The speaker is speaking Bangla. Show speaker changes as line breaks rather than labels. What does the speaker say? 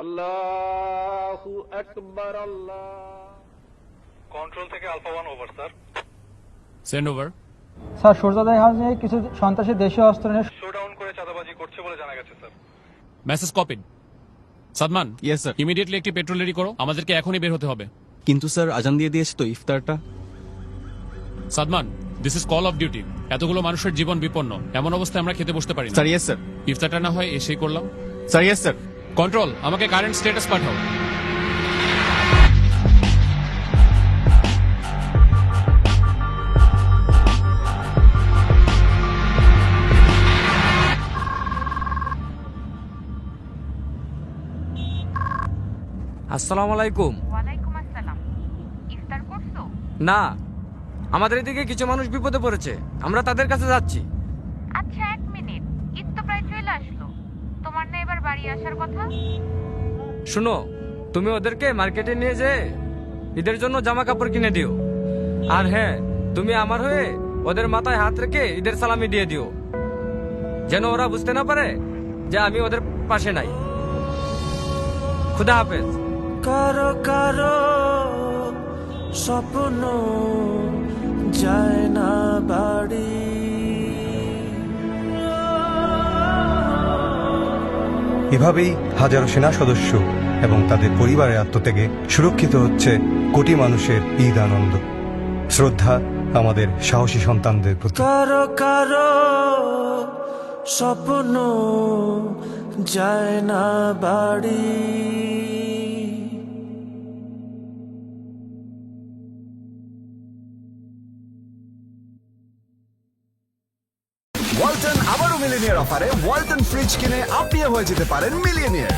আল্লাহু আকবার। আল্লাহ।
কন্ট্রোল থেকে alpha 1 over sir.
Send over.
Sir সূর্যোদয় হাউসে কিছু সন্ত্রাসী দেশীয় অস্ত্র নিয়ে
শোডাউন করে চাঁদাবাজি করছে বলে জানা গেছে sir.
Message copied. Sadman,
yes sir.
Immediately একটি পেট্রোল রেডি করো, আমাদেরকে এখনই বের হতে হবে।
কিন্তু স্যার আজান দিয়ে দিয়েছে তো ইফতারটা।
Sadman, this is call of duty. এতগুলো মানুষের জীবন বিপন্ন, এমন অবস্থায় আমরা খেতে বসতে পারি না।
Sir yes sir.
ইফতারটা না হয় এসেই করলাম।
Sir yes sir.
কন্ট্রোল, আমাকে কারেন্ট স্ট্যাটাস পাঠাও।
আসসালামু আলাইকুম।
ওয়ালাইকুম আসসালাম। ইফতার করছো?
না, আমাদের এদিকে কিছু মানুষ বিপদে পড়েছে, আমরা তাদের কাছে যাচ্ছি।
আচ্ছা, 1 মিনিট, ঈদ তো প্রায় চলে আসলো, তোমার না এবার বাড়ি আসার কথা?
শুনো, তুমি ওদেরকে মার্কেটে নিয়ে যেয়ে ঈদের জন্য জামা কাপড় কিনে দিও। আর হ্যাঁ, তুমি আমার হয়ে ওদের মাথায় হাত রেখে ঈদের সালামি দিয়ে দিও, যেন ওরা বুঝতে না পারে যে আমি ওদের পাশে নাই। খুদা হাফেজ।
কারো কারো স্বপ্ন যায় না বাড়ি,
এভাবেই হাজারো সেনা সদস্য এবং তাদের পরিবারের আত্মত্যাগে সুরক্ষিত হচ্ছে কোটি মানুষের ঈদ আনন্দ। শ্রদ্ধা আমাদের সাহসী সন্তানদের প্রতি।
কারো কারো স্বপ্ন যায় না বাড়ি।
ওয়ালটন আবারও মিলিনিয়ার অফারে ওয়ালটন ফ্রিজ কিনে আপনিও হয়ে যেতে পারেন মিলিয়নিয়ার।